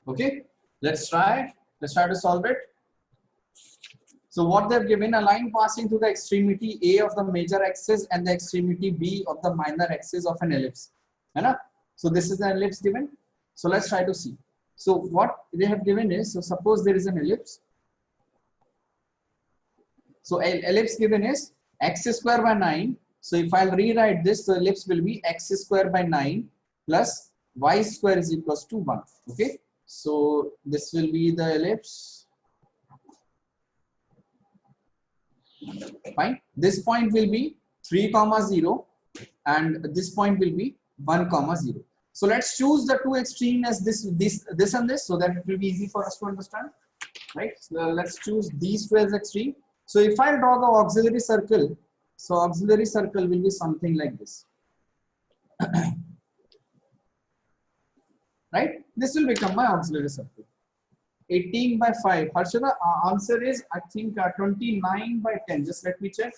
Okay, let's try to solve it. So what they've given, a line passing through the extremity A of the major axis and the extremity B of the minor axis of an ellipse. Right? So this is an ellipse given. So let's try to see. So what they have given is, so suppose there is an ellipse. So ellipse given is x square by 9. So if I'll rewrite this, the ellipse will be x square by 9 plus y square is equals to 1. Okay. So this will be the ellipse. Fine. This point will be 3, 0 and this point will be 1, 0. So let's choose the two extremes as this and this, so that it will be easy for us to understand. Right. So let's choose these two as extreme. So if I draw the auxiliary circle, so auxiliary circle will be something like this. Right? This will become my auxiliary circle. 18 by 5. Harshada, answer is I think 29 by 10. Just let me check.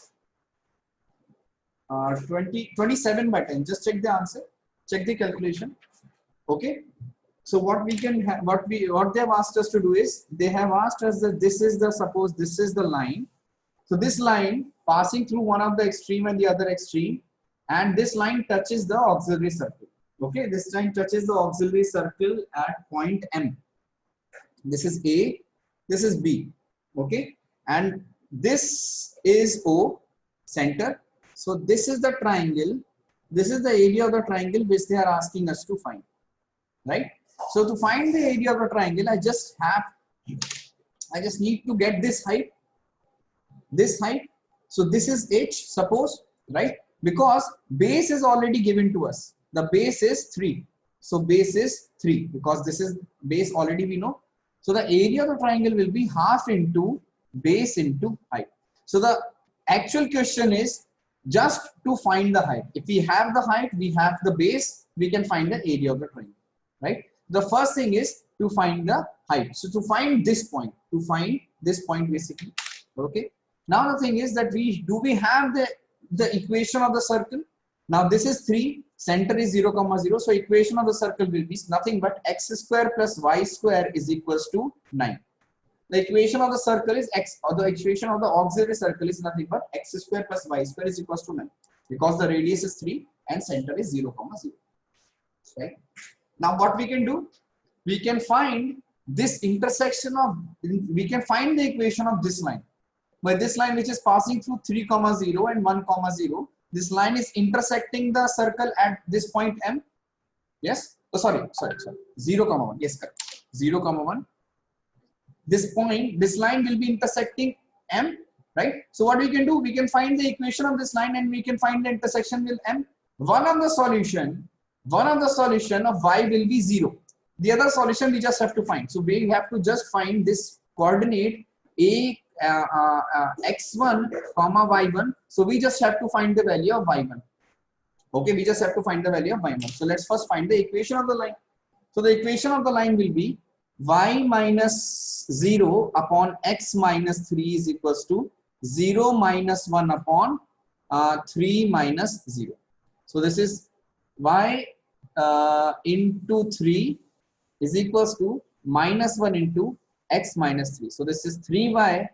27 by 10. Just check the answer. Check the calculation. Okay. So what we can have, what they have asked us to do is, they have asked us that this is the, suppose this is the line. So this line passing through one of the extreme and the other extreme, and this line touches the auxiliary circle. Okay, this line touches the auxiliary circle at point M. This is A, this is B. Okay, and this is O, center. So this is the triangle. This is the area of the triangle which they are asking us to find. Right. So to find the area of the triangle, I just need to get this height. So this is H, suppose, right? Because base is already given to us. The base is 3. So base is 3 because this is base already we know. So the area of the triangle will be half into base into height. So the actual question is just to find the height. If we have the height, we have the base, we can find the area of the triangle, right? The first thing is to find the height. So to find this point, basically, okay? Now the thing is that we have the equation of the circle. Now this is 3, center is 0, 0. So equation of the circle will be nothing but x square plus y square is equals to 9. The equation of the circle is x, or the equation of the auxiliary circle is nothing but x square plus y square is equals to 9, because the radius is 3 and center is 0, 0. Right? Now what we can do? We can find this intersection of, we can find the equation of this line. But this line which is passing through 3, 0 and 1, 0, this line is intersecting the circle at this point M. Yes? Oh, sorry. 0, 1. Yes, correct. 0, 1. This point, this line will be intersecting M, right? So what we can do? We can find the equation of this line and we can find the intersection with M. One of the solution of y will be 0. The other solution we just have to find. So we have to just find this coordinate a x1 comma y1. So we just have to find the value of y1. Okay, we just have to find the value of y1. So let's first find the equation of the line. So the equation of the line will be y minus 0 upon x minus 3 is equals to 0 minus 1 upon 3 minus 0. So this is y into 3 is equals to minus 1 into x minus 3. So this is 3y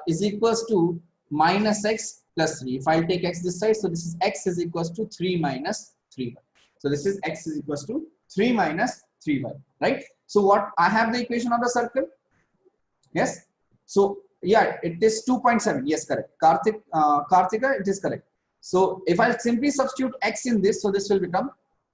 is equals to minus x plus 3. If I take x this side, so this is x is equals to 3 minus 3y. So this is x is equals to 3 minus 3y, right? So what I have the equation of the circle. Yes. So yeah, it is 2.7. Yes, correct. Kartika, it is correct. So if I simply substitute x in this, so this will become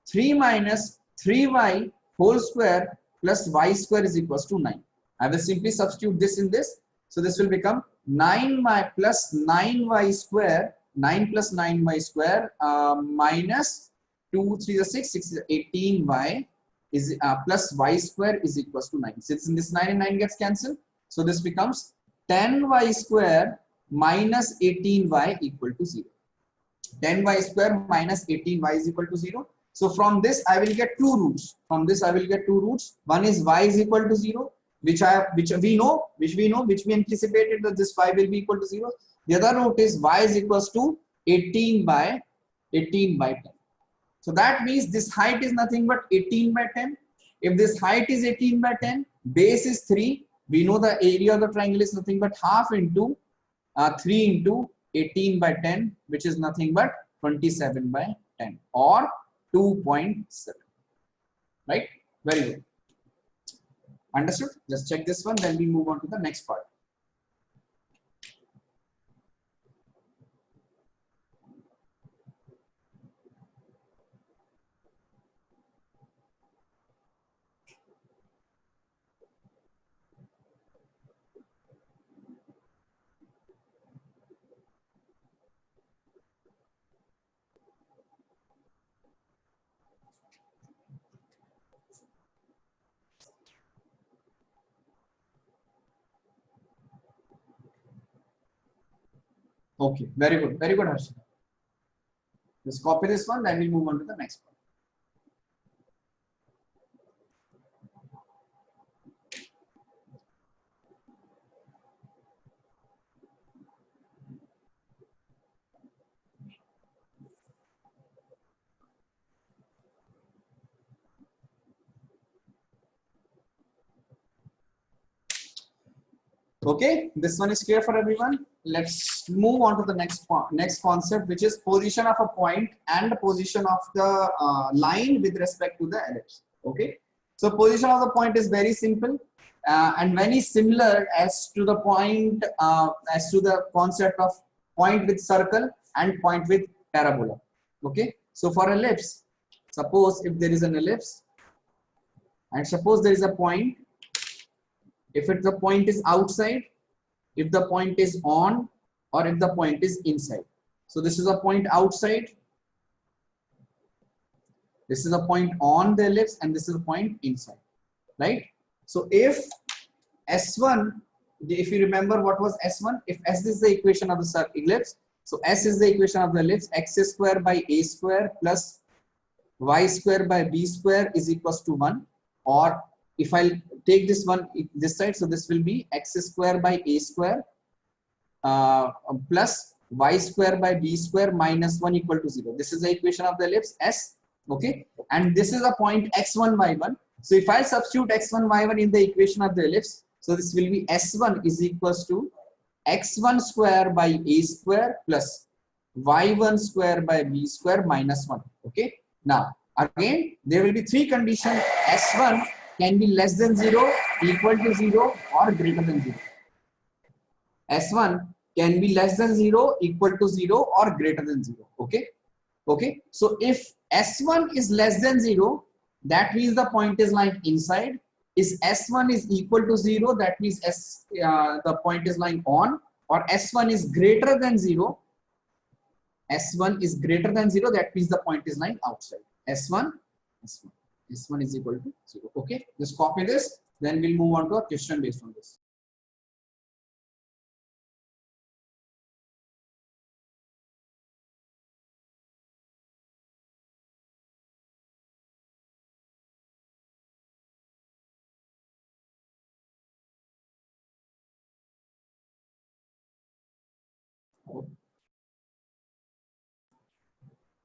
3 minus 3y whole square plus y square is equals to 9. I will simply substitute this in this. So this will become 9y plus 9y square, 9 plus 9y square minus 2, 3 is 6, 6 is 18y is plus y square is equals to 9. Since in this 9 and 9 gets cancelled, so this becomes 10y square minus 18y equal to 0. 10y square minus 18y is equal to 0. So from this I will get two roots. From this I will get two roots. One is y is equal to 0, which we anticipated that this y will be equal to 0. The other root is y is equals to 18 by 10. So that means this height is nothing but 18 by 10. If this height is 18 by 10, base is 3, we know the area of the triangle is nothing but half into 3 into 18 by 10, which is nothing but 27 by 10 or 2.7. Right? Very good. Understood? Just check this one, then we move on to the next part. Okay, very good, Harshita. Just copy this one, then we move on to the next one. Okay, this one is clear for everyone. Let's move on to the next concept, which is position of a point and the position of the line with respect to the ellipse. Okay, so position of the point is very simple and very similar as to the point as to the concept of point with circle and point with parabola. Okay, so for ellipse, suppose if there is an ellipse and suppose there is a point. If the point is outside, if the point is on, or if the point is inside. So this is a point outside, this is a point on the ellipse, and this is a point inside, right? So if S1, if you remember what was S1, if S is the equation of the ellipse, so S is the equation of the ellipse, x square by a square plus y square by b square is equals to 1, or if I take this one this side, so this will be x square by a square plus y square by b square minus 1 equal to 0. This is the equation of the ellipse S. Okay, and this is a point x1 y1. So if I substitute x1 y1 in the equation of the ellipse, so this will be S1 is equals to x1 square by a square plus y1 square by b square minus 1. Okay, now again there will be three conditions. S1 can be less than 0, equal to 0, or greater than 0. S1 can be less than 0, equal to 0, or greater than 0. Okay. Okay. So if S1 is less than 0, that means the point is lying inside. Is S1 is equal to 0, that means the point is lying on. Or S1 is greater than 0. S1 is greater than 0, that means the point is lying outside. S1 is equal to 0. Okay, just copy this, then we'll move on to a question based on this.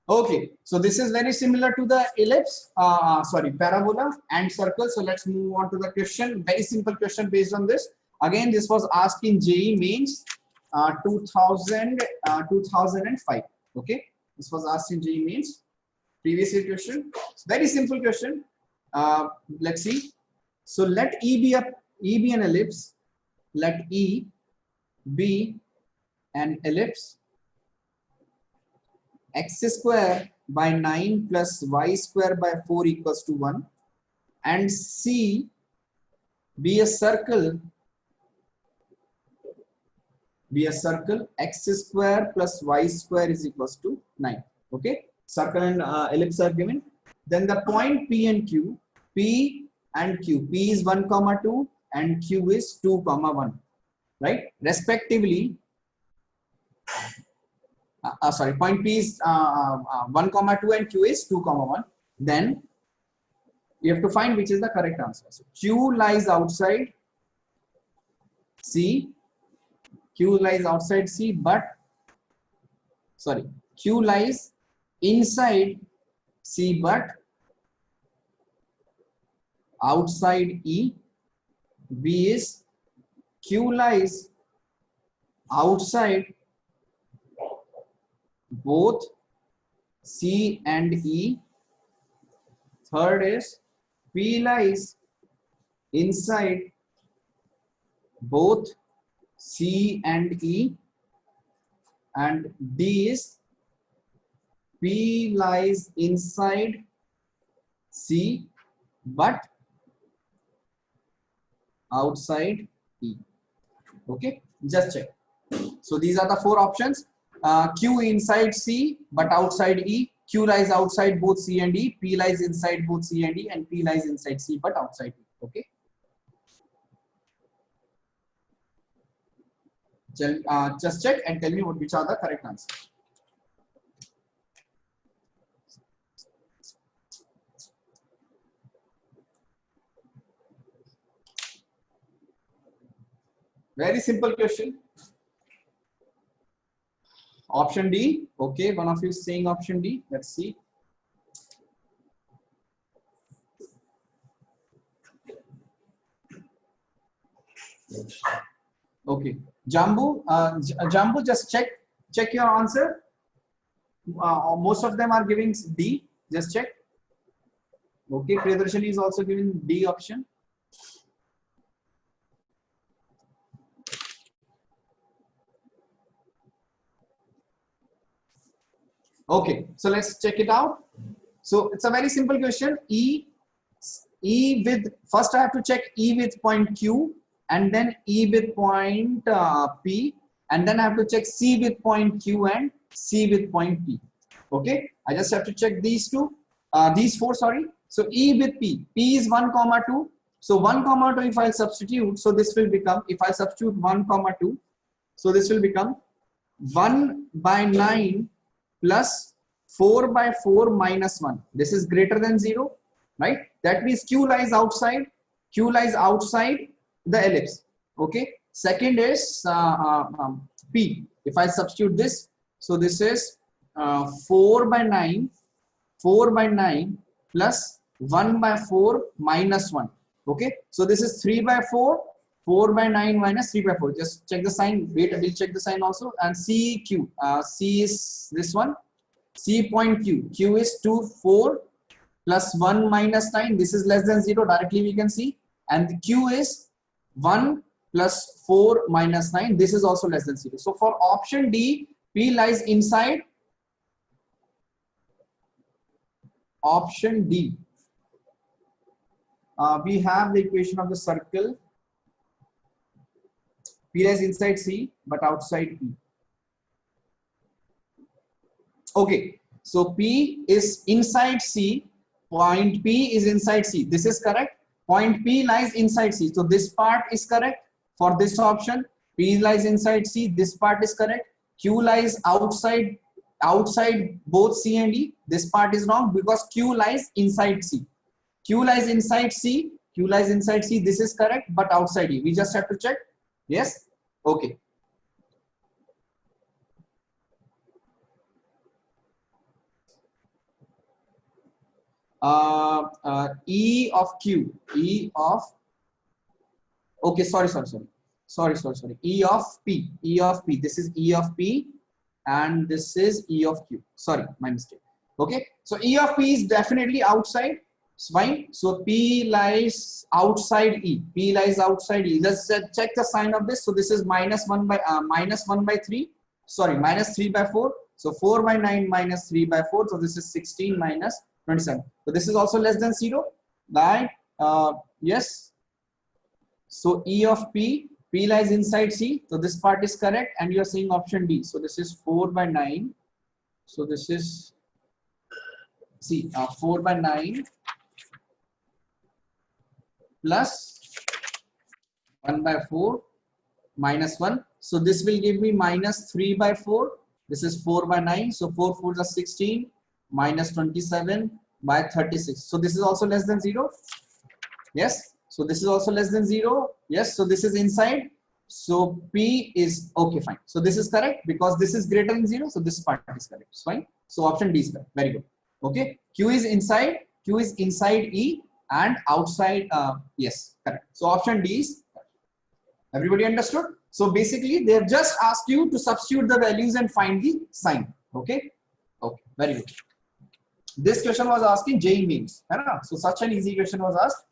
Okay, so this is very similar to the ellipse, parabola and circle. So let's move on to the question. Very simple question based on this. Again, this was asked in JEE Mains 2005. Okay, this was asked in JEE Mains. Previous year question. Very simple question. Let's see. So let E be an ellipse. Let E be an ellipse. X square by 9 plus y square by 4 equals to 1, and C be a circle x square plus y square is equals to 9. Okay, circle and ellipse are given. Then the point P and Q, P is 1 comma 2 and Q is 2 comma 1, right, respectively. Point P is 1 comma 2 and Q is 2 comma 1. Then you have to find which is the correct answer. So Q lies outside C. Q lies outside C, but Q lies inside C, but outside E. B is Q lies outside both C and E. Third is P lies inside both C and E. And D is P lies inside C but outside E. Okay, just check. So these are the four options. Q inside C but outside E. Q lies outside both C and E. P lies inside both C and E, and P lies inside C but outside E. Okay. Just check and tell me which are the correct answers. Very simple question. Option D. Okay, one of you is saying option D. Let's see. Okay, Jambu, Jambu, just check your answer. Most of them are giving D. Just check. Okay, Priyadarshini is also giving D option. Okay, so let's check it out. So it's a very simple question. E with, first I have to check E with point Q, and then E with point P, and then I have to check C with point Q and C with point P. Okay, I just have to check these two, these four, sorry. So E with P, P is 1, 2. So 1, 2, if I substitute, so this will become, if I substitute 1, 2, so this will become 1 by 9 plus 4 by 4 minus 1. This is greater than 0, right? That means Q lies outside. Q lies outside the ellipse. Okay. Second is P. If I substitute this, so this is 4 by 9 plus 1 by 4 minus 1. Okay. So this is 3 by 4. 4 by 9 minus 3 by 4. Just check the sign. Wait, we'll check the sign also. And CQ. C is this one. C point Q. Q is 2, 4 plus 1 minus 9. This is less than 0. Directly we can see. And Q is 1 plus 4 minus 9. This is also less than 0. So for option D, P lies inside. Option D. We have the equation of the circle. P lies inside C but outside E. Okay, so P is inside C, point P is inside C. This is correct. Point P lies inside C. So this part is correct for this option. P lies inside C. This part is correct. Q lies outside both C and E. This part is wrong because Q lies inside C. Q lies inside C. Q lies inside C. This is correct, but outside E. We just have to check. Yes. Okay. E of Q, E of, okay, sorry, E of P, this is E of P and this is E of Q, sorry, my mistake. Okay, so E of P is definitely outside, it's fine. So P lies outside E, P lies outside E. Let's check the sign of this. So this is minus 1 by 3, sorry, minus 3 by 4. So 4 by 9 minus 3 by 4. So this is 16 minus 27. So this is also less than 0, right? Yes. So E of P, P lies inside C. So this part is correct, and you are saying option D. So this is 4 by 9. So this is, see, 4 by 9 plus 1 by 4 minus 1. So this will give me minus 3 by 4. This is 4 by 9. So 4 4 is 16 minus 27 by 36. So this is also less than 0. Yes. So this is also less than 0. Yes. So this is inside. So P is okay, fine. So this is correct because this is greater than 0. So this part is correct. Fine. So option D is correct. Very good. Okay. Q is inside. Q is inside E, and outside. Yes, correct. So option D is correct. Everybody understood? So basically, they have just asked you to substitute the values and find the sign. Okay. Okay. Very good. This question was asking JEE Mains. So such an easy question was asked.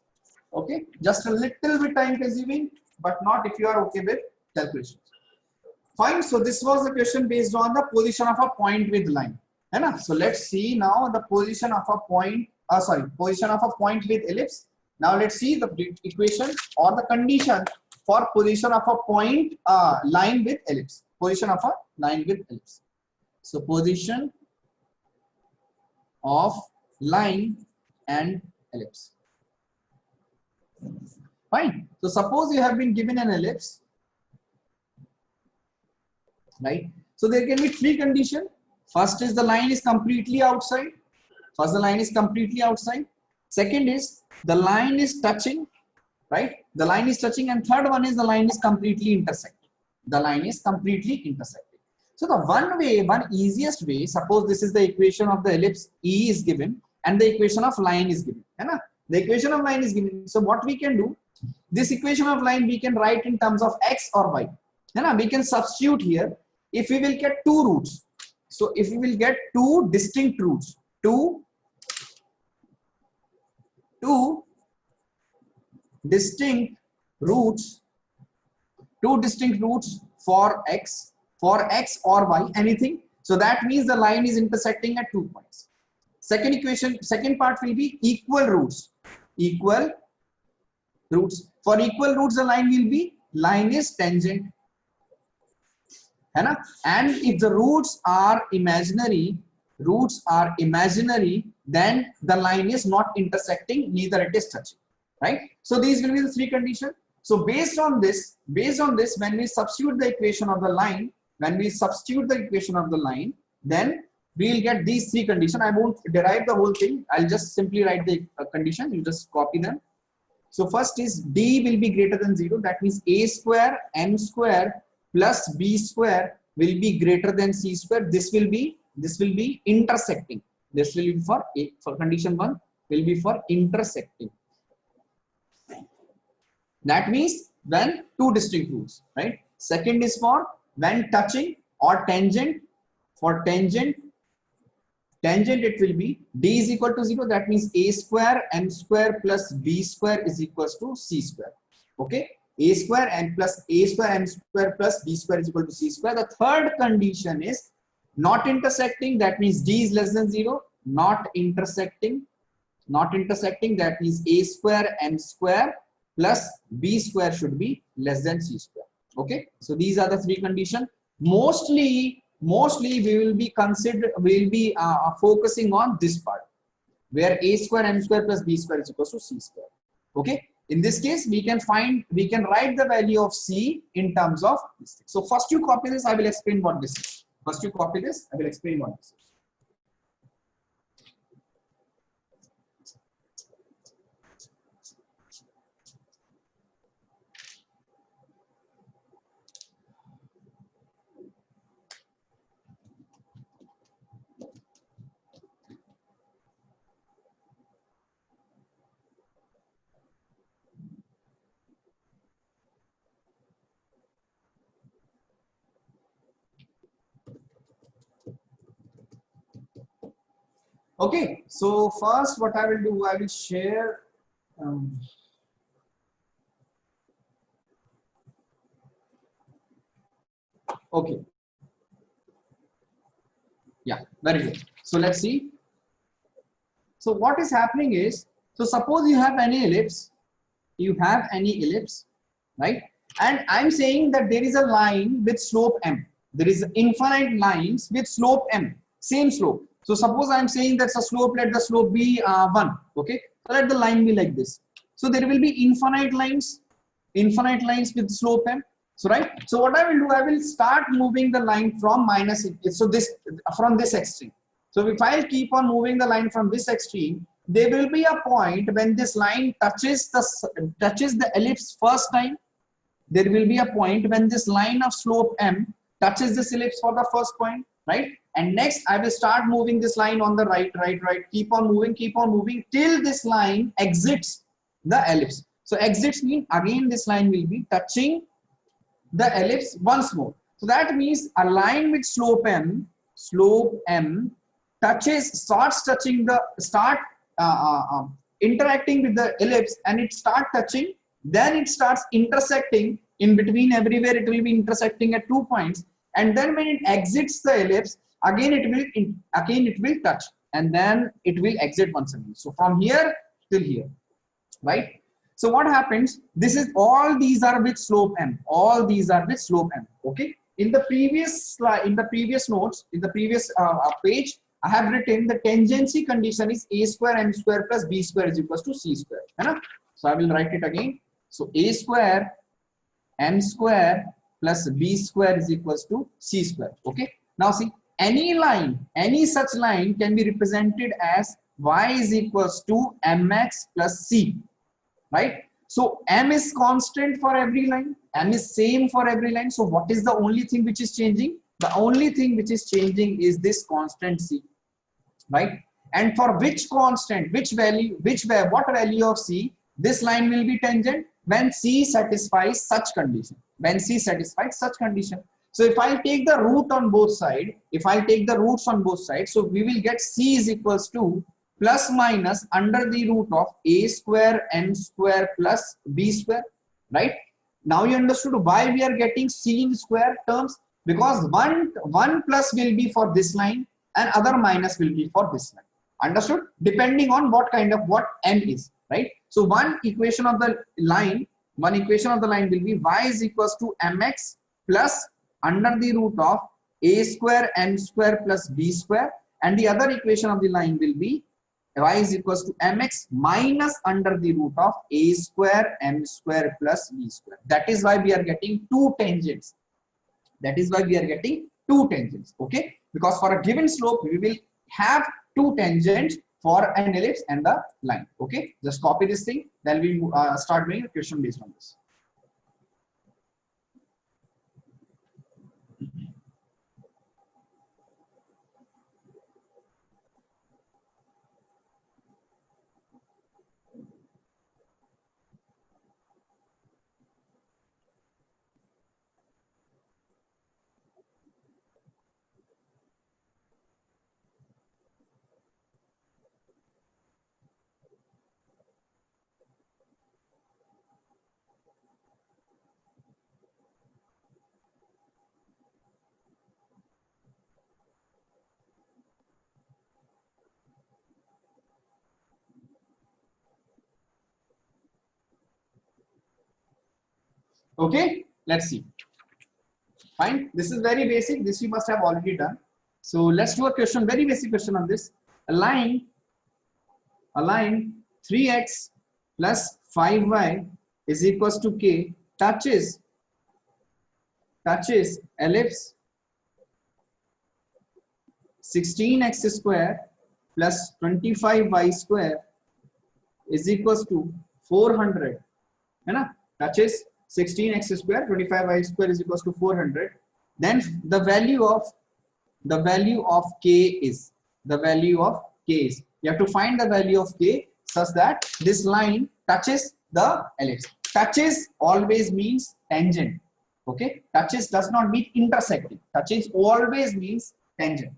Okay. Just a little bit time consuming, but not if you are okay with calculations. Fine. So this was the question based on the position of a point with line. So let's see now the position of a point. Position of a point with ellipse. Now let's see the equation or the condition for position of a point line with ellipse. Position of a line with ellipse. So position of line and ellipse. Fine. So suppose you have been given an ellipse, right? So there can be three conditions. First is the line is completely outside. First, the line is completely outside. Second is the line is touching, right? The line is touching, and third one is the line is completely intersecting. The line is completely intersecting. So the one easiest way, suppose this is the equation of the ellipse, E is given, and the equation of line is given. The equation of line is given. So what we can do, this equation of line we can write in terms of x or y. We can substitute here. If we will get two roots, so if we will get two distinct roots, two distinct roots for x or y, anything. So that means the line is intersecting at 2 points. Second equation, second part will be equal roots. Equal roots. For equal roots, the line will be line is tangent. And if the roots are imaginary, then the line is not intersecting, neither it is touching, right? So these will be the three conditions. So based on this, when we substitute the equation of the line, then we will get these three conditions. I won't derive the whole thing. I'll just simply write the condition. You just copy them. So first is D will be greater than 0. That means A square M square plus B square will be greater than C square. This will be intersecting. This will be for condition 1 will be for intersecting. That means when two distinct roots, right? Second is for when touching or tangent. For tangent it will be D is equal to 0. That means A square M square plus B square is equals to C square. Okay. A square and plus A square M square plus B square is equal to C square. The third condition is not intersecting. That means D is less than 0. Not intersecting. That means A square M square plus B square should be less than C square. Okay. So these are the three conditions. Mostly we will be focusing on this part where A square M square plus B square is equals to C square. Okay. In this case, we can write the value of C in terms of this. So first you copy this, I will explain what this is. Okay, so first what I will do, I will share okay. Yeah, very good. So let's see. So what is happening is, so suppose you have any ellipse, right? And I'm saying that there is a line with slope m. There is infinite lines with slope m, same slope. So suppose I'm saying that's a slope, let the slope be 1. Okay, so let the line be like this. So there will be infinite lines with slope m. So right. So what I will do, I will start moving the line from minus. So this from this extreme. So if I keep on moving the line from this extreme, there will be a point when this line touches the ellipse first time. There will be a point when this line of slope m touches this ellipse for the first point, right? and next I will start moving this line on the right, keep on moving till this line exits the ellipse. So exits mean again this line will be touching the ellipse once more. So that means a line with slope m starts touching the interacting with the ellipse, and it start touching, then it starts intersecting in between. Everywhere it will be intersecting at 2 points, and then when it exits the ellipse, again it will touch, and then it will exit once again. So from here till here, right? So what happens, this is all these are with slope m, all these are with slope m. Okay, in the previous slide, in the previous notes, in the previous page, I have written the tangency condition is a square m square plus b square is equals to c square, है ना? So I will write it again. So a square m square plus b square is equals to c square. Okay, now see, any line, any such line can be represented as y is equals to mx plus c, right? So m is constant for every line, m is same for every line. So what is the only thing which is changing? The only thing which is changing is this constant c, right? And for which constant, which value, what value of c, this line will be tangent when c satisfies such condition, when c satisfies such condition. So if I take the root on both sides, if I take the roots on both sides, so we will get c is equals to plus minus under the root of a square m square plus b square, right? Now you understood why we are getting c in square terms, because one plus will be for this line and other minus will be for this line. Understood? Depending on what kind of what m is, right? So one equation of the line will be y is equals to mx plus under the root of a square m square plus b square, and the other equation of the line will be y is equals to mx minus under the root of a square m square plus b square. That is why we are getting two tangents. That is why we are getting two tangents. Okay, because for a given slope we will have two tangents for an ellipse and the line. Okay, just copy this thing, then we start doing a question based on this. Okay, let's see. Fine, this is very basic, this you must have already done. So let's do a question, very basic question on this. A line 3x plus 5y is equals to k touches ellipse 16x square plus 25y square is equals to 400, है ना? Touches 16x square 25y square is equals to 400. Then the value of k is, you have to find the value of k such that this line touches the ellipse. Touches always means tangent. Okay, touches does not mean intersecting. Touches always means tangent.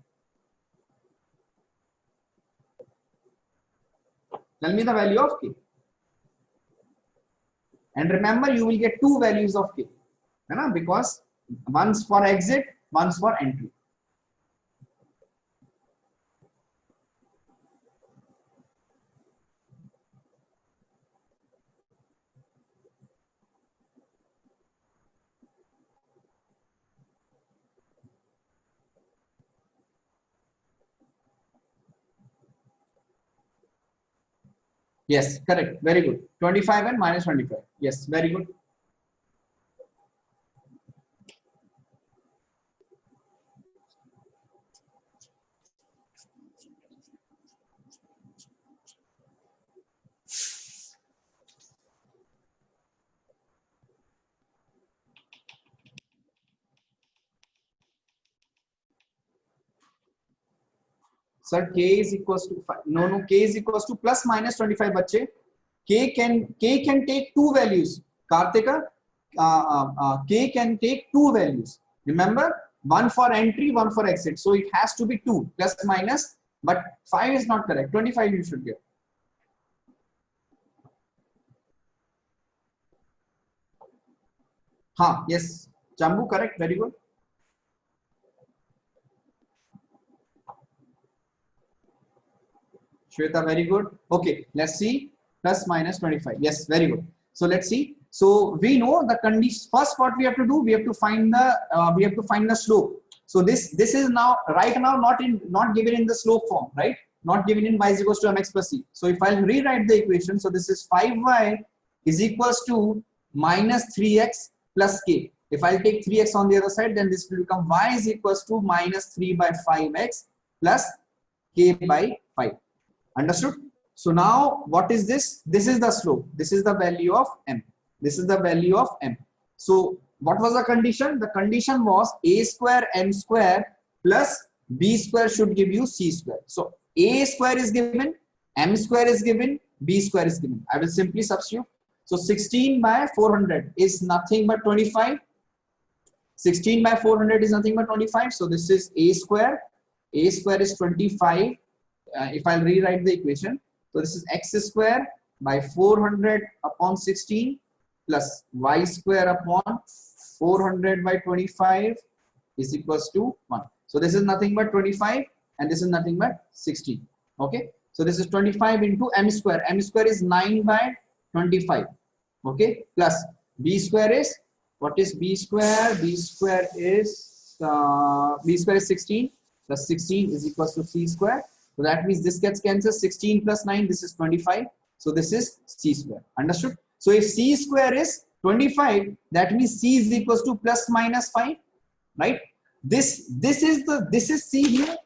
Tell me the value of k. And remember, you will get two values of k, because one's for exit, one's for entry. Yes, correct. Very good. 25 and minus 25. Yes, very good. sir, k is equals to 5. No, k is equals to plus minus 25 बच्चे. K can take two values. Kartika, k can take two values. Remember, one for entry, one for exit. So it has to be 2 plus minus, but 5 is not correct. 25 you should get. Yes, Jambu, correct, very good. Shweta, very good. Okay, let's see. Plus minus 25. Yes, very good. So let's see. So we know the condition. First, what we have to do, we have to find the slope. So this is now right now not given in the slope form, right? Not given in y is equals to mx plus c. So if I'll rewrite the equation, so this is 5y is equals to minus 3x plus k. If I'll take 3x on the other side, then this will become y is equals to minus 3 by 5x plus k by 5. Understood? So now what is this? This is the slope. This is the value of m. This is the value of m. So what was the condition? The condition was a square m square plus b square should give you c square. So a square is given, m square is given, b square is given. I will simply substitute. So 16 by 400 is nothing but 25. 16 by 400 is nothing but 25. So this is a square. A square is 25. If I'll rewrite the equation, so this is x square by 400 upon 16 plus y square upon 400 by 25 is equals to 1. So this is nothing but 25 and this is nothing but 16. Okay, so this is 25 into m square. M square is 9 by 25. Okay, plus b square is, what is b square? B square is 16 plus 16 is equals to c square. So that means this gets cancelled. 16 plus 9, this is 25. So this is c square. Understood? So if c square is 25, that means c is equals to plus minus 5, right? This is c here.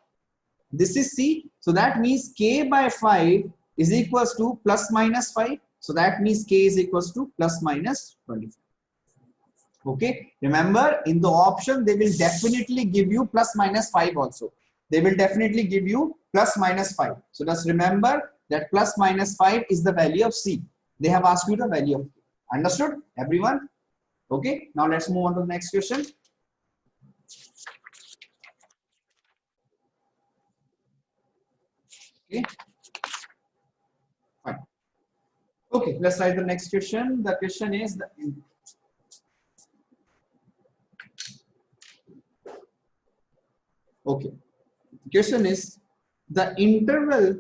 This is c. So that means k by 5 is equals to plus minus 5. So that means k is equals to plus minus 25. Okay. Remember, in the option they will definitely give you plus minus 5 also. They will definitely give you plus minus 5. So just remember that plus minus 5 is the value of c. They have asked you the value of k. Understood, everyone? Okay. Now let's move on to the next question. Okay. Fine. Okay. Let's write the next question. The question is the. Okay. The question is the interval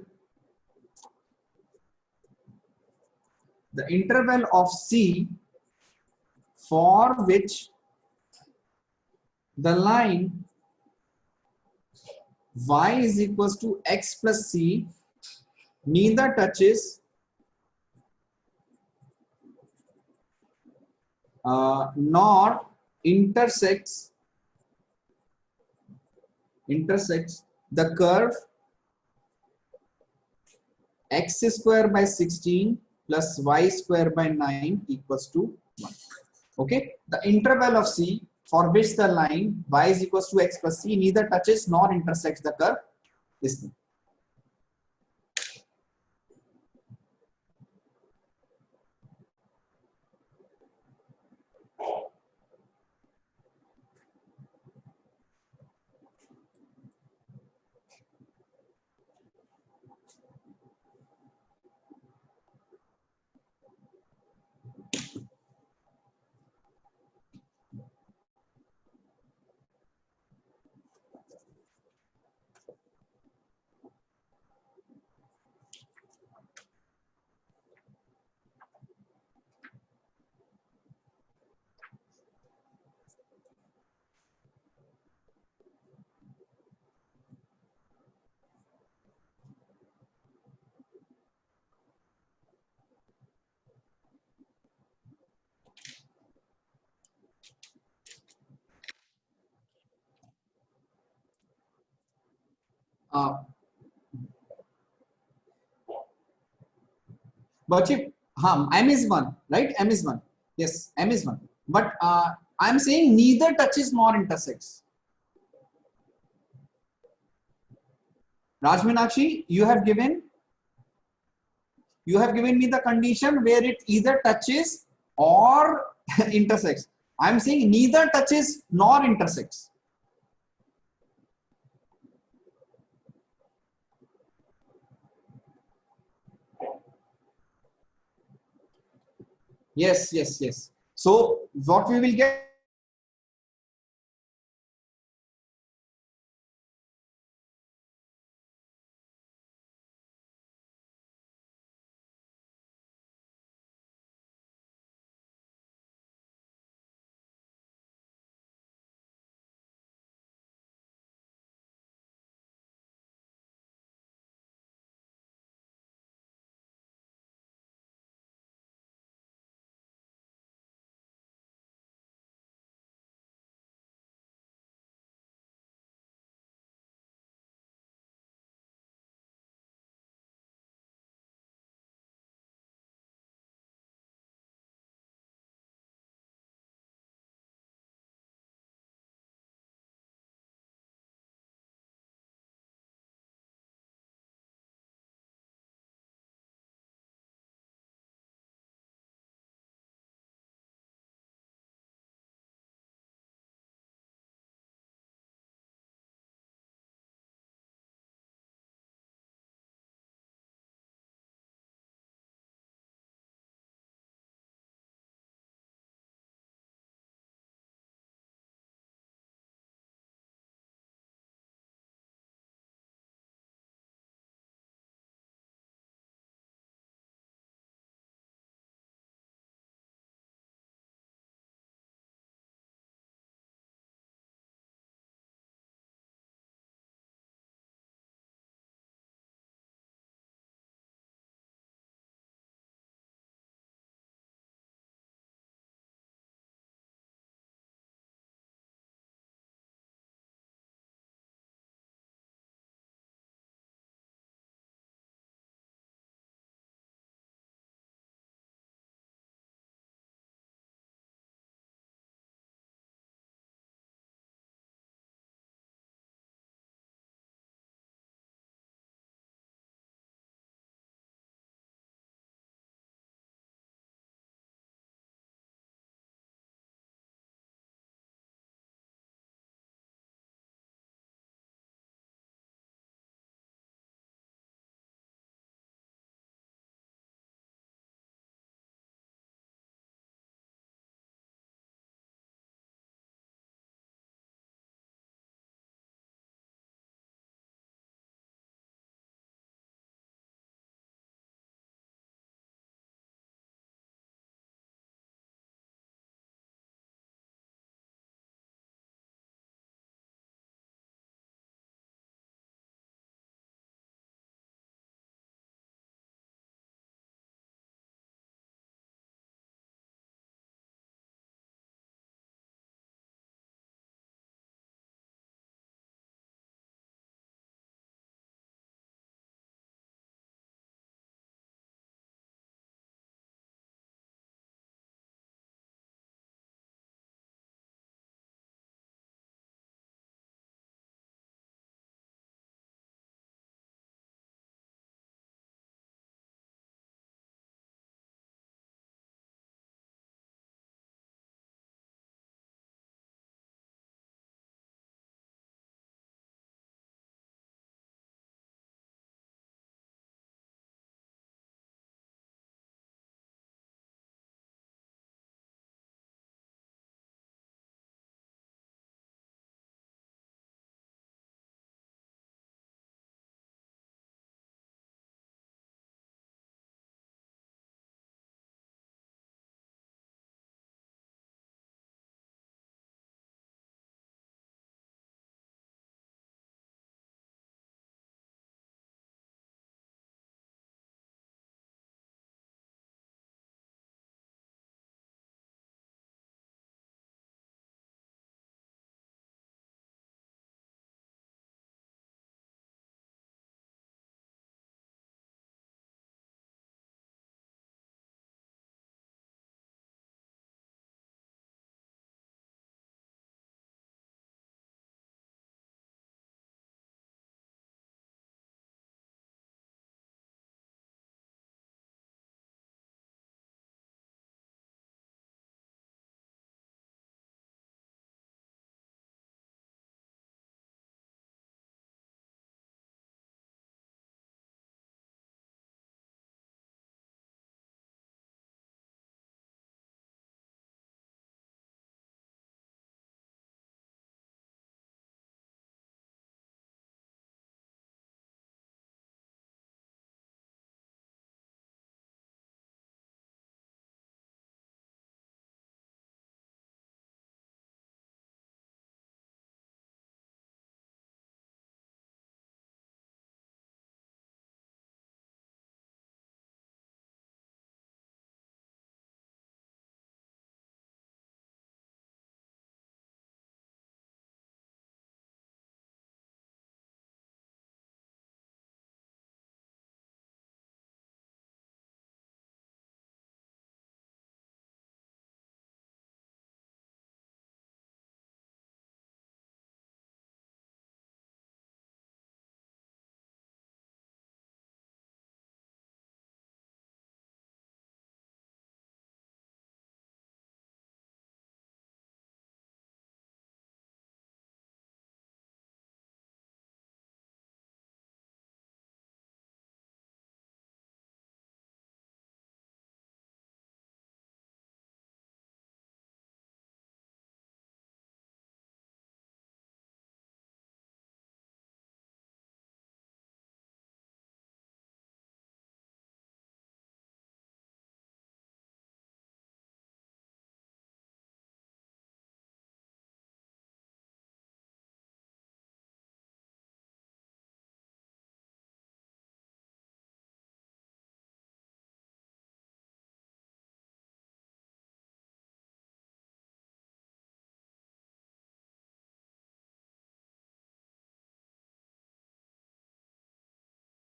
of C for which the line y is equals to x plus c neither touches nor intersects the curve x square by 16 plus y square by 9 equals to 1. Okay, the interval of C for which the line y is equals to x plus c neither touches nor intersects the curve this thing. But if m is 1, right? M is 1. Yes, m is 1. But I'm saying neither touches nor intersects. Rajminakshi, you have given me the condition where it either touches or intersects. I'm saying neither touches nor intersects. Yes, yes, yes. So what we will get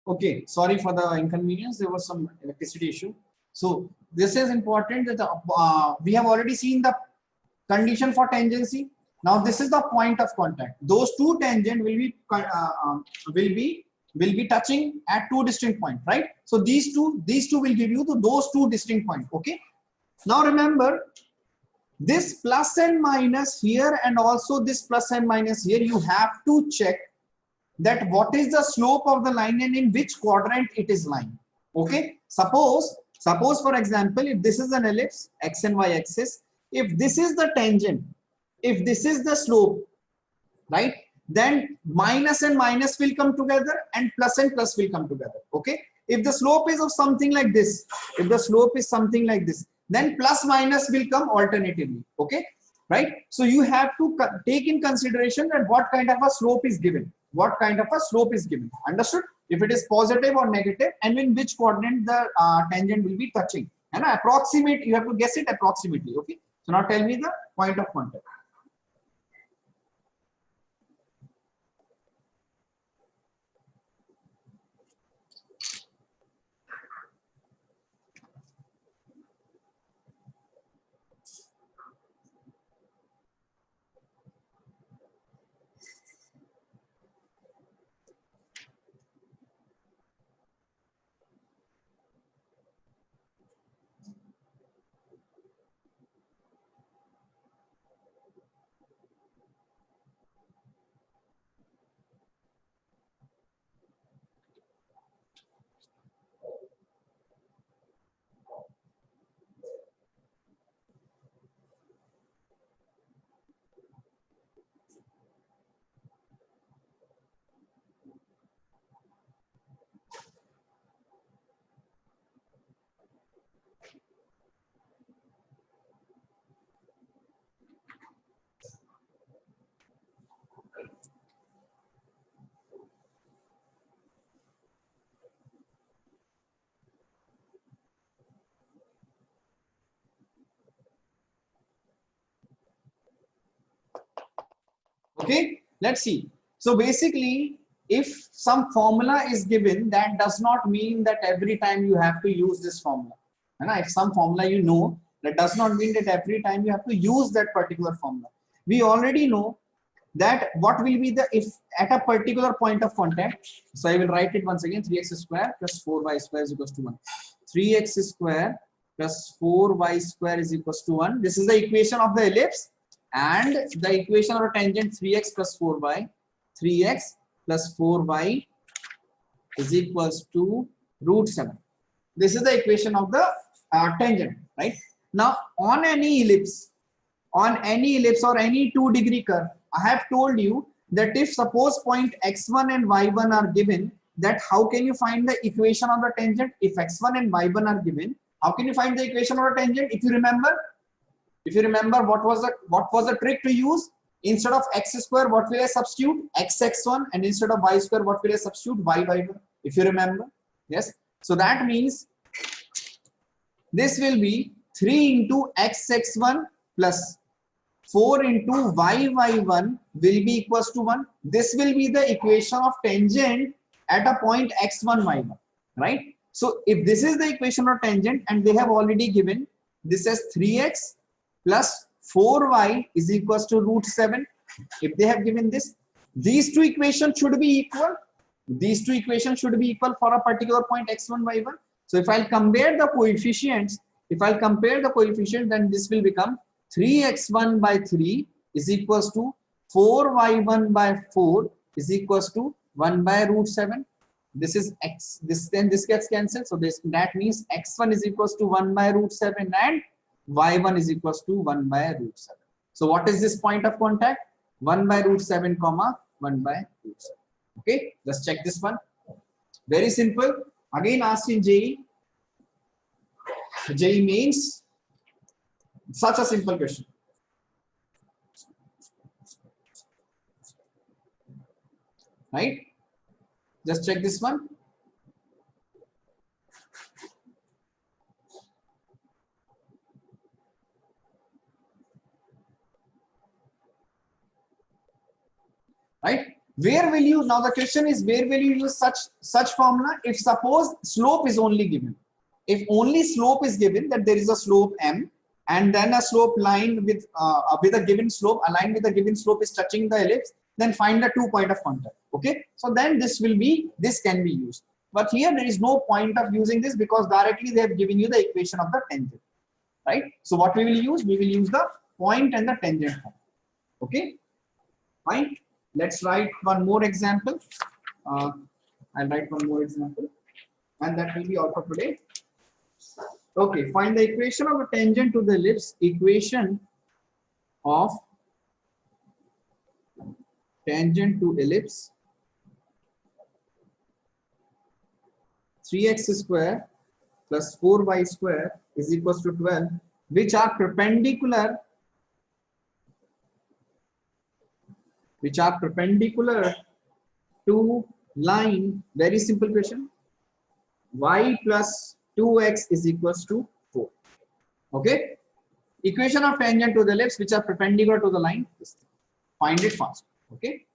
Okay, sorry for the inconvenience. There was some electricity issue. So this is important that we have already seen the condition for tangency. Now this is the point of contact. Those two tangent will be will be touching at two distinct points, right? So these two will give you those two distinct points. Okay. Now remember this plus and minus here and also this plus and minus here. You have to check that what is the slope of the line and in which quadrant it is lying. Okay, suppose for example, if this is an ellipse x and y axis, if this is the tangent, if this is the slope, right, then minus and minus will come together and plus will come together. Okay, if the slope is of something like this, if the slope is something like this, then plus minus will come alternatively. Okay, right? So you have to take in consideration that what kind of a slope is given, what kind of a slope is given. Understood? If it is positive or negative, and in which quadrant the tangent will be touching, and approximate, you have to guess it approximately. Okay, so now tell me the point of contact. Okay, let's see. So basically, if some formula is given, that does not mean that every time you have to use this formula. And if some formula you know, that does not mean that every time you have to use that particular formula. We already know that what will be the, if at a particular point of contact. So I will write it once again: 3x square plus 4y square is equals to 1. 3x square plus 4y square is equals to 1. This is the equation of the ellipse, and the equation of a tangent 3x plus 4y. 3x plus 4y is equals to root 7. This is the equation of the tangent, right? Now on any ellipse, or any 2-degree curve, I have told you that if suppose point x1 and y1 are given, that how can you find the equation of the tangent? If x1 and y1 are given, how can you find the equation of a tangent? If you remember, what was the trick to use? Instead of x square, what will I substitute? X1, and instead of y square, what will I substitute? Y1. If you remember, yes. So that means this will be 3 into xx1 plus 4 into y1 will be equals to 1. This will be the equation of tangent at a point x1, y1, right? So if this is the equation of tangent, and they have already given this as 3x plus 4y is equals to root 7. If they have given this, these two equations should be equal. These two equations should be equal for a particular point x1, y1. So if I'll compare the coefficients, then this will become 3x1 by 3 is equals to 4y1 by 4 is equals to 1 by root 7. This is x. Then this gets cancelled. So that means x1 is equals to 1 by root 7 and y1 is equals to 1 by root 7. So what is this point of contact? 1 by root 7 comma 1 by root 7. Okay, let's check this one. Very simple. Again asked in JEE. JEE means such a simple question. Right? Just check this one. Right? Where will you, now the question is, where will you use such formula? If suppose slope is only given, if only slope is given, that there is a slope m, and then a slope line with a given slope, aligned with a given slope is touching the ellipse, then find the 2 point of contact. Okay, so then this can be used. But here there is no point of using this, because directly they have given you the equation of the tangent, right? So what we will use? We will use the point and the tangent form. Okay, fine. Let's write one more example. I'll write one more example, and that will be all for today. Okay, find the equation of a tangent to the ellipse. Equation of tangent to ellipse 3x square plus 4y square is equals to 12, which are perpendicular to line. Very simple question. Y plus 2x is equals to 4. Okay, equation of tangent to the ellipse which are perpendicular to the line. Find it fast. Okay,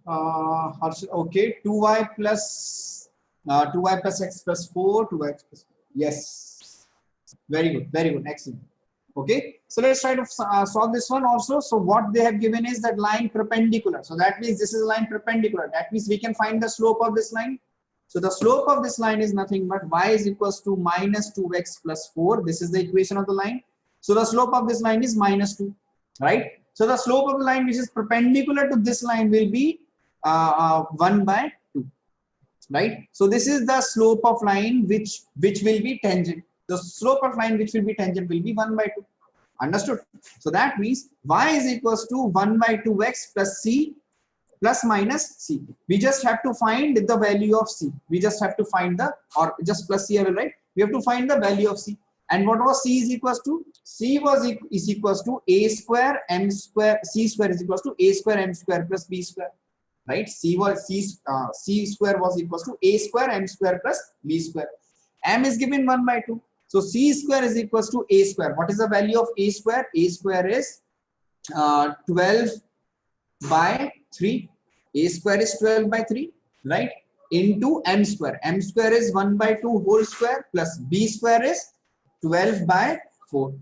okay, 2y plus x plus 4, 2x plus 4. Yes, very good, excellent. Okay, so let's try to solve this one also. So what they have given is that line perpendicular. So that means this is a line perpendicular. That means we can find the slope of this line. So the slope of this line is nothing but y is equals to minus 2x plus 4. This is the equation of the line. So the slope of this line is minus 2, right? So the slope of the line which is perpendicular to this line will be 1 by 2, right? So this is the slope of line which will be tangent. The slope of line which will be tangent will be 1 by 2. Understood? So that means y is equals to 1 by 2x plus c plus minus c. We just have to find the value of c. We just have to find the, or just plus c I will write. We have to find the value of c. And what was c is equals to? C is equals to a square m square, c square is equals to a square m square plus b square. Right? C square was equals to a square m square plus b square. M is given 1 by 2. So c square is equals to a square. What is the value of a square? A square is 12 by 3. A square is 12 by 3, right? Into m square. M square is 1 by 2 whole square plus b square is 12 by 4.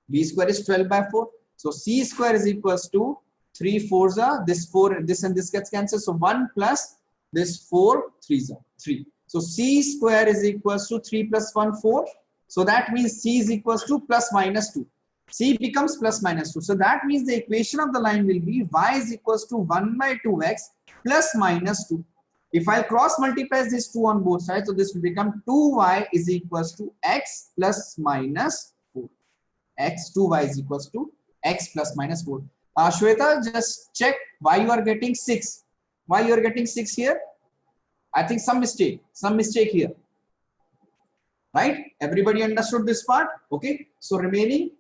B square is 12 by 4. So c square is equals to 3 4s are this 4, this and this gets cancelled. So 1 plus this 4 3s are 3. So c square is equals to 3 plus 1 4. So that means c is equals to plus minus 2. C becomes plus minus 2. So that means the equation of the line will be y is equals to 1 by 2x plus minus 2. If I cross multiply this 2 on both sides, so this will become 2y is equals to x plus minus 4. X 2y is equals to x plus minus 4. Shweta, just check why you are getting 6. Why you are getting 6 here? I think some mistake here. right? Everybody understood this part? Okay, so remaining,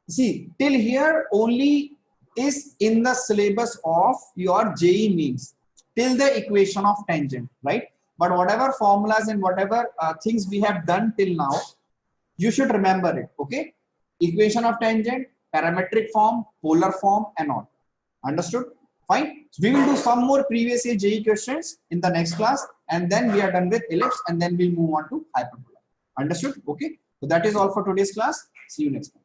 see, till here only is in the syllabus of your JEE Mains, till the equation of tangent, right? But whatever formulas and whatever things we have done till now, you should remember it, okay? Equation of tangent, parametric form, polar form, and all. Understood? Fine. So we will do some more previous year JEE questions in the next class, and then we are done with ellipse, and then we'll move on to hyperbola. Understood? Okay. So that is all for today's class. See you next time.